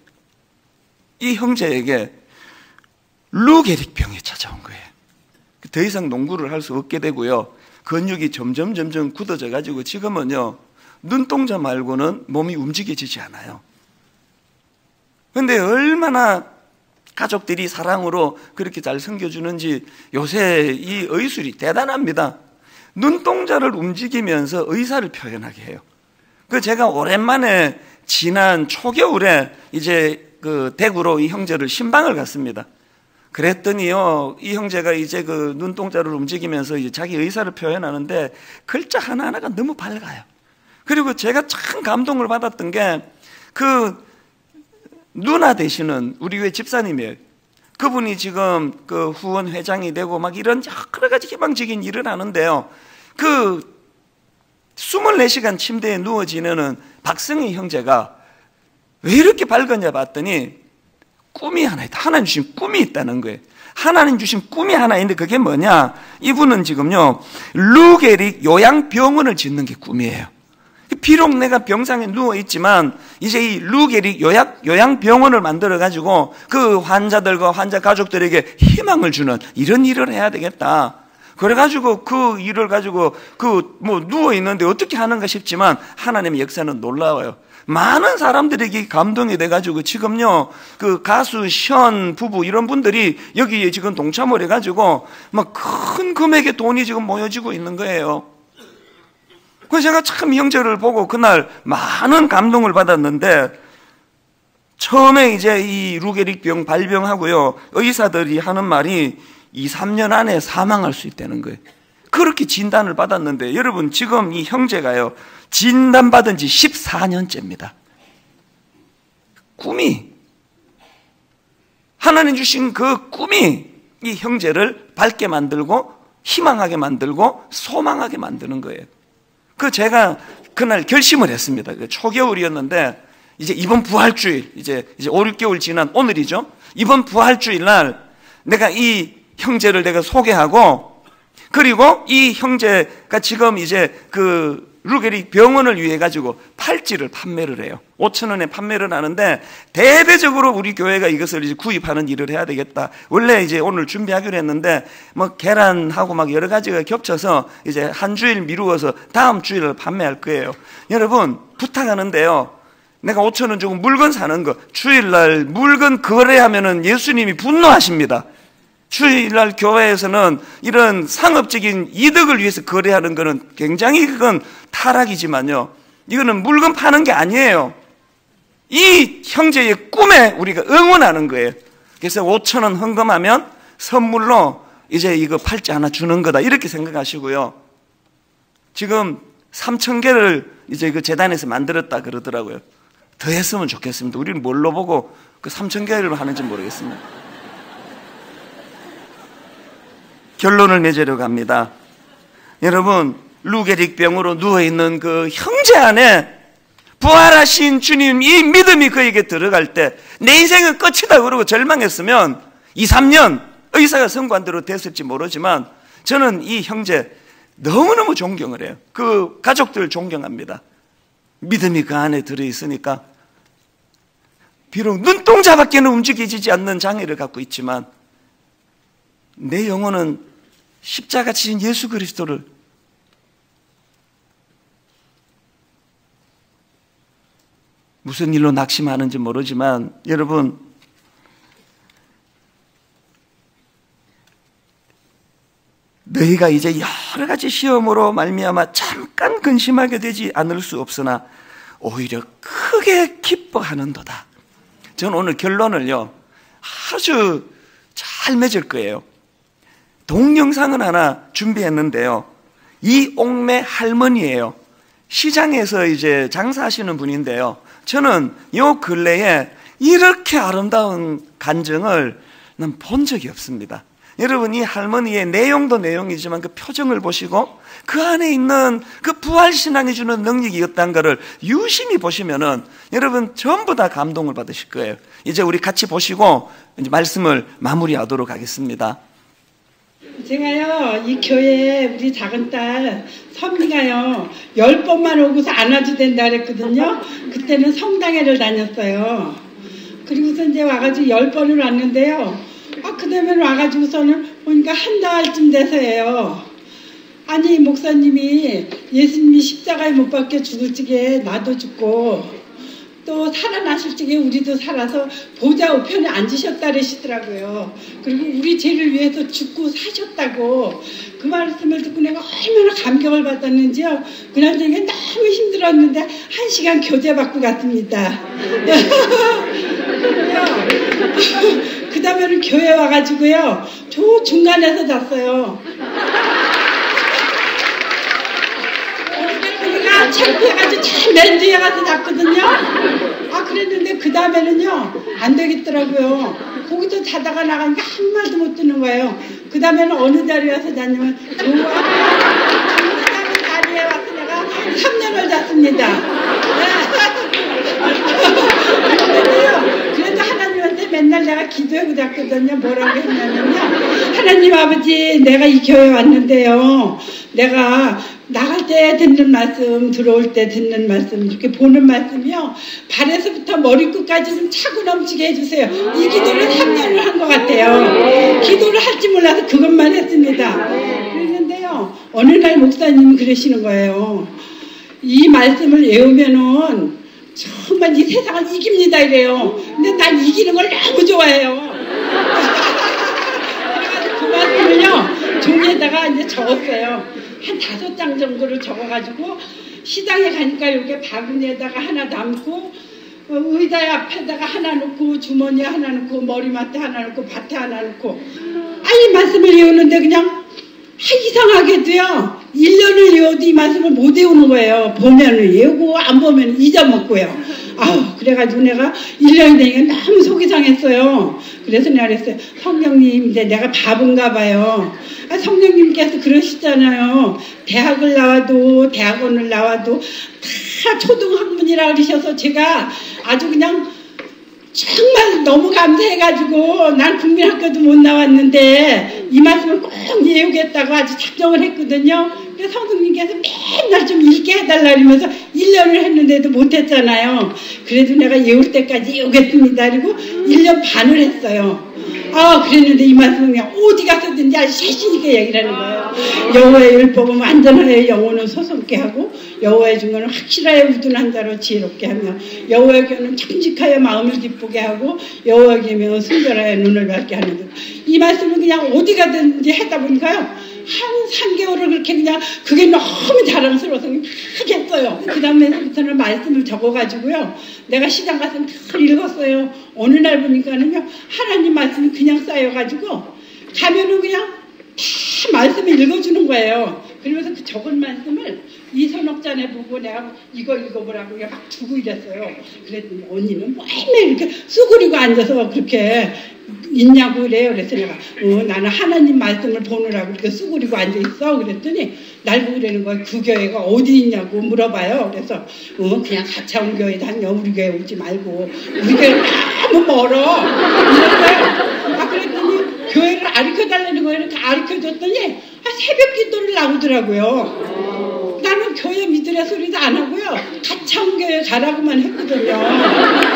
이 형제에게 루게릭 병이 찾아온 거예요. 더 이상 농구를 할 수 없게 되고요. 근육이 점점 굳어져 가지고 지금은요, 눈동자 말고는 몸이 움직여지지 않아요. 그런데 얼마나 가족들이 사랑으로 그렇게 잘 섬겨주는지 요새 이 의술이 대단합니다. 눈동자를 움직이면서 의사를 표현하게 해요. 제가 오랜만에 지난 초겨울에 이제 그 대구로 이 형제를 신방을 갔습니다. 그랬더니요, 이 형제가 이제 그 눈동자를 움직이면서 이제 자기 의사를 표현하는데 글자 하나하나가 너무 밝아요. 그리고 제가 참 감동을 받았던 게 그 누나 되시는 우리 교회 집사님이에요. 그분이 지금 그 후원 회장이 되고 막 이런 여러 가지 희망적인 일을 하는데요. 24시간 침대에 누워 지내는 박승희 형제가 왜 이렇게 밝았냐 봤더니 꿈이 하나 있다. 하나님 주신 꿈이 있다는 거예요. 하나님 주신 꿈이 하나 있는데 그게 뭐냐? 이분은 지금요, 루게릭 요양병원을 짓는 게 꿈이에요. 비록 내가 병상에 누워있지만 이제 이 루게릭 요양병원을 만들어가지고 그 환자들과 환자 가족들에게 희망을 주는 이런 일을 해야 되겠다. 그래가지고 그 일을 가지고 누워있는데 어떻게 하는가 싶지만 하나님의 역사는 놀라워요. 많은 사람들에게 감동이 돼가지고 지금요, 그 가수 션 부부 이런 분들이 여기에 지금 동참을 해가지고 막 큰 금액의 돈이 지금 모여지고 있는 거예요. 그래서 제가 참 이 형제를 보고 그날 많은 감동을 받았는데, 처음에 이제 이 루게릭 병 발병하고요, 의사들이 하는 말이 2-3년 안에 사망할 수 있다는 거예요. 그렇게 진단을 받았는데, 여러분 지금 이 형제가요, 진단받은 지 14년째입니다. 꿈이, 하나님 주신 그 꿈이 이 형제를 밝게 만들고 희망하게 만들고 소망하게 만드는 거예요. 제가 그날 결심을 했습니다. 초겨울이었는데 이제 이번 부활주일, 이제 5-6개월 지난 오늘이죠. 이번 부활주일 날 내가 이 형제를 내가 소개하고, 그리고 이 형제가 지금 이제 그 루게릭 병원을 위해 가지고 팔찌를 판매를 해요. 5,000원에 판매를 하는데, 대대적으로 우리 교회가 이것을 이제 구입하는 일을 해야 되겠다. 원래 이제 오늘 준비하기로 했는데 뭐 계란하고 막 여러 가지가 겹쳐서 이제 한 주일 미루어서 다음 주일을 판매할 거예요. 여러분 부탁하는데요, 내가 5,000원 주고 물건 사는 거, 주일날 물건 거래하면은 예수님이 분노하십니다. 주일날 교회에서는 이런 상업적인 이득을 위해서 거래하는 거는 굉장히 그건 타락이지만요, 이거는 물건 파는 게 아니에요. 이 형제의 꿈에 우리가 응원하는 거예요. 그래서 5,000원 헌금하면 선물로 이제 이거 팔찌 하나 주는 거다, 이렇게 생각하시고요. 지금 3,000개를 이제 그 재단에서 만들었다 그러더라고요. 더 했으면 좋겠습니다. 우리는 뭘로 보고 그 3,000개를 하는지 모르겠습니다. 결론을 맺으려고 합니다. 여러분, 루게릭 병으로 누워있는 그 형제 안에 부활하신 주님 이 믿음이 그에게 들어갈 때 내 인생은 끝이다 그러고 절망했으면 2-3년 의사가 성관대로 됐을지 모르지만 저는 이 형제 너무너무 존경을 해요. 그 가족들 존경합니다. 믿음이 그 안에 들어있으니까 비록 눈동자밖에는 움직이지 않는 장애를 갖고 있지만 내 영혼은 십자가 지신 예수 그리스도를 무슨 일로 낙심하는지 모르지만 여러분, 너희가 이제 여러 가지 시험으로 말미암아 잠깐 근심하게 되지 않을 수 없으나 오히려 크게 기뻐하는도다. 저는 오늘 결론을요 아주 잘 맺을 거예요. 동영상은 하나 준비했는데요, 이 옥매 할머니예요. 시장에서 이제 장사하시는 분인데요, 저는 요 근래에 이렇게 아름다운 간증을 난 본 적이 없습니다. 여러분, 이 할머니의 내용도 내용이지만 그 표정을 보시고 그 안에 있는 그 부활신앙이 주는 능력이 있다는 것을 유심히 보시면은 여러분 전부 다 감동을 받으실 거예요. 이제 우리 같이 보시고 이제 말씀을 마무리하도록 하겠습니다. 제가요, 이 교회에 우리 작은 딸 선미가요 10번만 오고서 안 와도 된다 그랬거든요. 그때는 성당회를 다녔어요. 그리고서 이제 와가지고 10번을 왔는데요, 그 다음에 와가지고서는 보니까 한 달쯤 돼서예요. 아니, 목사님이 예수님이 십자가에 못 박혀 죽을 적에 나도 죽고 또 살아나실 적에 우리도 살아서 보좌 우편에 앉으셨다 그러시더라고요. 그리고 우리 죄를 위해서 죽고 사셨다고 그 말씀을 듣고 내가 얼마나 감격을 받았는지요. 그날 저녁에 너무 힘들었는데 1시간 교제 받고 갔습니다. 그 다음에는 교회 와가지고요, 저 중간에서 잤어요. 그러니까 창피해가지고 참 맨 뒤에 가서 잤거든요. 그랬는데 그 다음에는요 안 되겠더라고요. 거기서 자다가 나가니까 한 말도 못 듣는 거예요. 그 다음에는 어느 자리에 와서 잤냐면 조화하는 자리에 와서 내가 3년을 잤습니다. 그래도 하나님한테 맨날 내가 기도하고 잤거든요. 뭐라고 했냐면요, 하나님 아버지, 내가 이 교회 왔는데요, 내가 나갈 때 듣는 말씀, 들어올 때 듣는 말씀, 이렇게 보는 말씀이요, 발에서부터 머리끝까지 좀 차고 넘치게 해주세요. 이 기도를 3년을 한 것 같아요. 기도를 할 줄 몰라서 그것만 했습니다. 그랬는데요, 어느 날 목사님이 그러시는 거예요. 이 말씀을 외우면은 정말 이 세상을 이깁니다 이래요. 근데 난 이기는 걸 너무 좋아해요. 그래가지고 그 말씀을요 종이에다가 이제 적었어요. 한 5장 정도를 적어가지고 시장에 가니까 이렇게 바구니에다가 하나 담고 의자 앞에다가 하나 놓고 주머니에 하나 놓고 머리맡에 하나 놓고 밭에 하나 놓고, 이 말씀을 외우는데 그냥 이상하게도요 1년을 외워도 이 말씀을 못 외우는 거예요. 보면은 외우고 안 보면 잊어먹고요. 그래가지고 내가 1년이 되니까 너무 속이 상했어요. 그래서 내가 그랬어요. 성령님, 이제 내가 바본가 봐요. 성령님께서 그러시잖아요. 대학을 나와도 대학원을 나와도 다 초등학문이라 그러셔서 제가 아주 그냥 정말 너무 감사해가지고 난 국민학교도 못 나왔는데 이 말씀을 꼭 외우겠다고 아주 작정을 했거든요. 그래서 성령님께서 맨날 좀 읽게 해달라 그러면서 1년을 했는데도 못했잖아요. 그래도 내가 외울 때까지 외우겠습니다. 그리고 1년 반을 했어요. 그랬는데 이 말씀은 그냥 어디 가서든지 아주 자신있게 얘기를 하는 거예요. 여호와의 율법은 완전하여 영혼을 소송케 하고 여호와의 증거는 확실하여 우둔한 자로 지혜롭게 하며 여호와의 교는 정직하여 마음을 기쁘게 하고 여호와의 계명은 순결하여 눈을 밝게 하는 이 말씀을 그냥 어디 가든지 하다 보니까요 한 3개월을 그렇게 그냥 그게 너무 자랑스러워서 막 했어요. 그 다음에부터는 말씀을 적어가지고요 내가 시장 가서 다 읽었어요. 어느 날 보니까는요 하나님 말씀이 그냥 쌓여가지고 가면은 그냥 다 말씀을 읽어주는 거예요. 그러면서 그 적은 말씀을 이선옥자네 보고 내가 이거 읽어보라고 막 두고 이랬어요. 그랬더니 언니는 매일 이렇게 쑥그리고 앉아서 그렇게 있냐고 그래요. 그래서 내가 나는 하나님 말씀을 보느라고 이렇게 쑥그리고 앉아있어. 그랬더니 날 보고 그러는 거예요. 그 교회가 어디 있냐고 물어봐요. 그래서 그냥 가차운 교회 다녀. 우리 교회 오지 말고 우리 교회 너무 멀어. 이랬어요. 그랬더니 교회를 이걸 가르쳐달라는 거예요. 이렇게 가르쳐줬더니 새벽 기도를 나오더라고요. 나는 교회 믿으라 소리도 안 하고요. 가차원교회 가라고만 했거든요.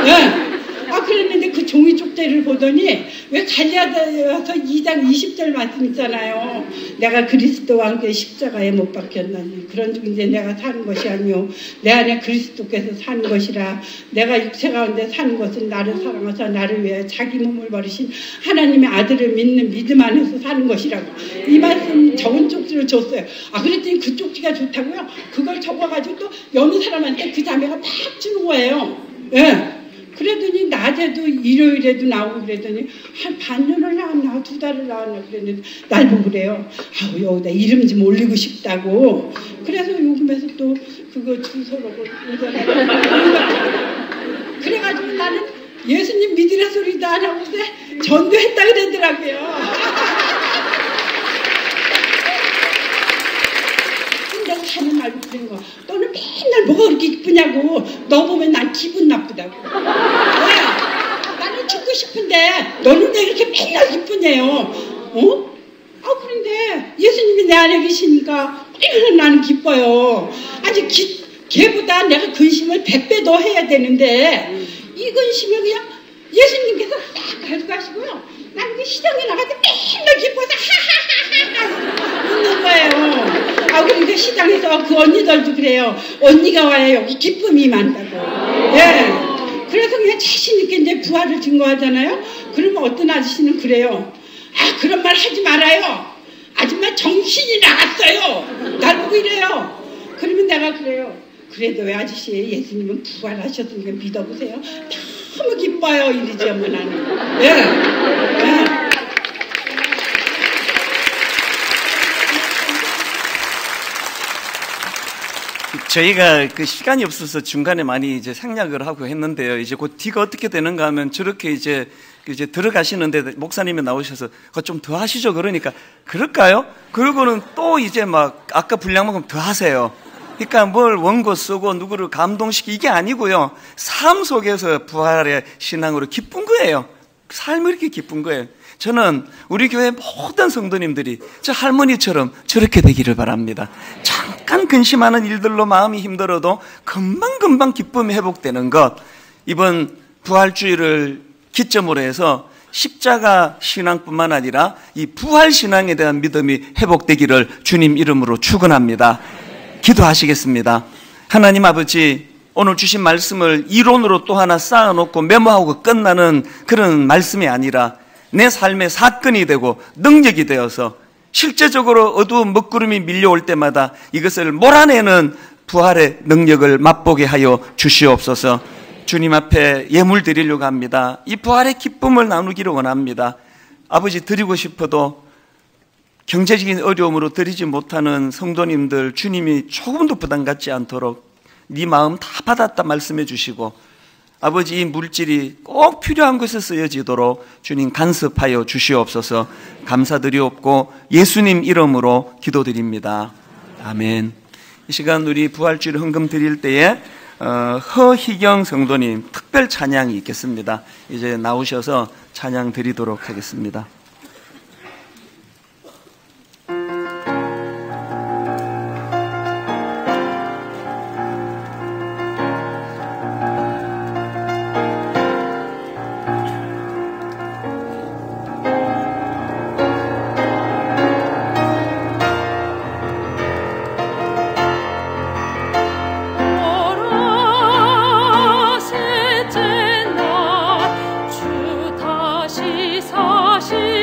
네. 그랬는데 그 종이 쪽지를 보더니 왜 갈라디아서 2장 20절 말씀 있잖아요. 내가 그리스도와 함께 십자가에 못 박혔나니 그런 중 이제 내가 사는 것이 아니요 내 안에 그리스도께서 사는 것이라. 내가 육체 가운데 사는 것은 나를 사랑하사 나를 위해 자기 몸을 버리신 하나님의 아들을 믿는 믿음 안에서 사는 것이라고. 이 말씀 적은 쪽지를 줬어요. 그랬더니 그 쪽지가 좋다고요. 그걸 적어가지고 또 여느 사람한테 그 자매가 막 주는 거예요. 예. 그랬더니 낮에도 일요일에도 나오고 그랬더니 한 반년을 나왔나 2달을 나왔나 그랬는데 날 보고 그래요. 여기다 이름 좀 올리고 싶다고. 그래서 요금에서 또 그거 주소로 그래가지고 나는 예수님 믿으라 소리도 안 하고 전도했다 그러더라고요. 내가 사는 말로 그런 거. 너는 맨날 뭐가 그렇게 기쁘냐고. 너 보면 난 기분 나쁘다고. 나는 죽고 싶은데 너는 왜 이렇게 맨날 기쁘냐요. 그런데 예수님이 내 안에 계시니까 나는 기뻐요. 아직 걔보다 내가 근심을 100배 더 해야 되는데 이 근심을 그냥 예수님께서 싹 가져가시고요. 난 그 시장에 나갈 때 맨날 기뻐서 하하하하 웃는 거예요. 그러니까 시장에서 그 언니들도 그래요. 언니가 와야 여기 기쁨이 많다고. 예. 그래서 그냥 자신있게 이제 부활을 증거하잖아요. 그러면 어떤 아저씨는 그래요. 그런 말 하지 말아요. 아줌마 정신이 나갔어요. 날 보고 이래요. 그러면 내가 그래요. 그래도 왜 아저씨 예수님은 부활하셨으니까 믿어보세요. 너무 기뻐요. 이러지 엄마 나는. 예. 예. 저희가 그 시간이 없어서 중간에 많이 이제 생략을 하고 했는데요. 이제 그 뒤가 어떻게 되는가 하면 저렇게 이제 들어가시는데 목사님이 나오셔서 그거 좀 더 하시죠. 그러니까 그럴까요? 그러고는 또 이제 막 아까 분량만큼 더 하세요. 그러니까 뭘 원고 쓰고 누구를 감동시키 이게 아니고요. 삶 속에서 부활의 신앙으로 기쁜 거예요. 삶이 이렇게 기쁜 거예요. 저는 우리 교회 모든 성도님들이 저 할머니처럼 저렇게 되기를 바랍니다. 잠깐 근심하는 일들로 마음이 힘들어도 금방금방 기쁨이 회복되는 것. 이번 부활주의를 기점으로 해서 십자가 신앙뿐만 아니라 이 부활 신앙에 대한 믿음이 회복되기를 주님 이름으로 축원합니다. 기도하시겠습니다. 하나님 아버지, 오늘 주신 말씀을 이론으로 또 하나 쌓아놓고 메모하고 끝나는 그런 말씀이 아니라 내 삶의 사건이 되고 능력이 되어서 실제적으로 어두운 먹구름이 밀려올 때마다 이것을 몰아내는 부활의 능력을 맛보게 하여 주시옵소서. 주님 앞에 예물 드리려고 합니다. 이 부활의 기쁨을 나누기를 원합니다. 아버지, 드리고 싶어도 경제적인 어려움으로 드리지 못하는 성도님들, 주님이 조금도 부담 갖지 않도록 네 마음 다 받았다 말씀해 주시고, 아버지 이 물질이 꼭 필요한 곳에 쓰여지도록 주님 간섭하여 주시옵소서. 감사드리옵고 예수님 이름으로 기도드립니다. 아멘. 이 시간 우리 부활주일 헌금 드릴 때에 허희경 성도님 특별 찬양이 있겠습니다. 이제 나오셔서 찬양 드리도록 하겠습니다. 셋째 날 주 다시 사시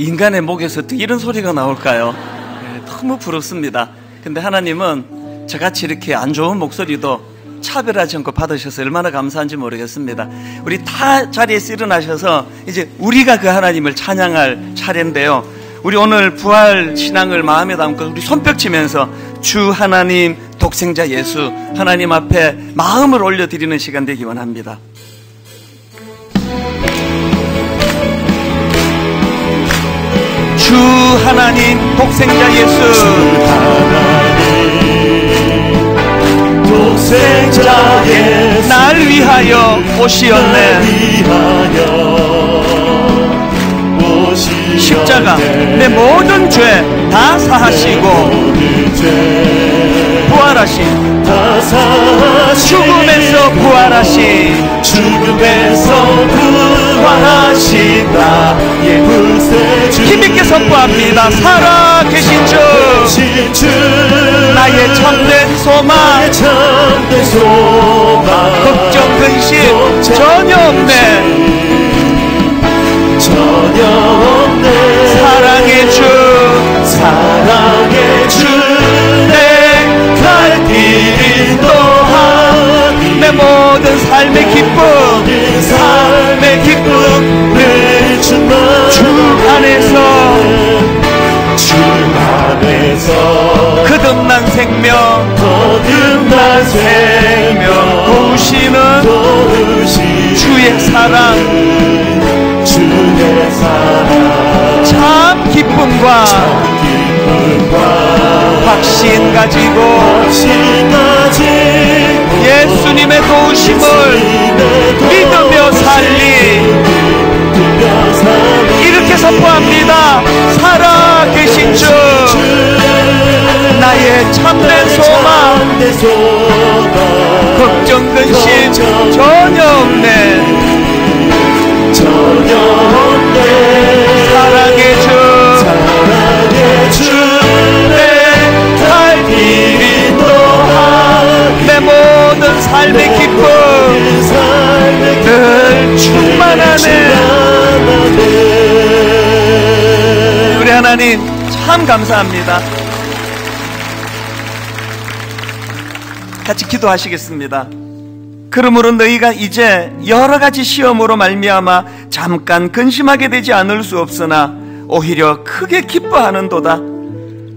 인간의 목에서 어떻게 이런 소리가 나올까요? 너무 부럽습니다. 근데 하나님은 저같이 이렇게 안 좋은 목소리도 차별하지 않고 받으셔서 얼마나 감사한지 모르겠습니다. 우리 다 자리에서 일어나셔서 이제 우리가 그 하나님을 찬양할 차례인데요. 우리 오늘 부활 신앙을 마음에 담고 우리 손뼉 치면서 주 하나님 독생자 예수 하나님 앞에 마음을 올려드리는 시간 되기 원합니다. 주 하나님 독생자 예수 독생자 예수 날 위하여 오시었네. 십자가 내 모든 죄 다 사하시고 부활하신 죽음에서 부활하신 힘있게 선포합니다. 살아계신 주 나의 참된 소망 걱정 근심 전혀 없네. 사랑의 주 내 갈 길 인도하니 내 모든 삶의 기쁨 주 안에서 거듭난 생명 도우시는 주의 사랑 참 기쁨과 확신 가지고 예수님의 도우심을 믿으며 살리 이렇게 선포합니다. 살아계신 주 나의 참된 소망 걱정 근심 전혀 없네. 사랑의 주 내 갈 길 인도하니 내 모든 삶의 기쁨 늘 충만하네. 우리 하나님 참 감사합니다. 같이 기도하시겠습니다. 그러므로 너희가 이제 여러가지 시험으로 말미암아 잠깐 근심하게 되지 않을 수 없으나 오히려 크게 기뻐하는도다.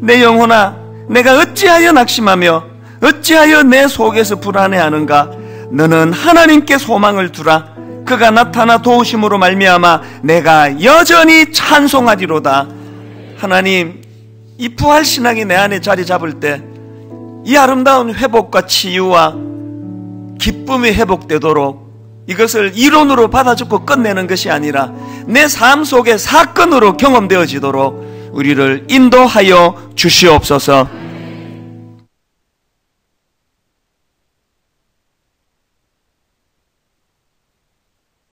내 영혼아 내가 어찌하여 낙심하며 어찌하여 내 속에서 불안해하는가. 너는 하나님께 소망을 두라. 그가 나타나 도우심으로 말미암아 내가 여전히 찬송하리로다. 하나님 이 부활신앙이 내 안에 자리 잡을 때 이 아름다운 회복과 치유와 기쁨이 회복되도록 이것을 이론으로 받아주고 끝내는 것이 아니라 내 삶 속의 사건으로 경험되어지도록 우리를 인도하여 주시옵소서.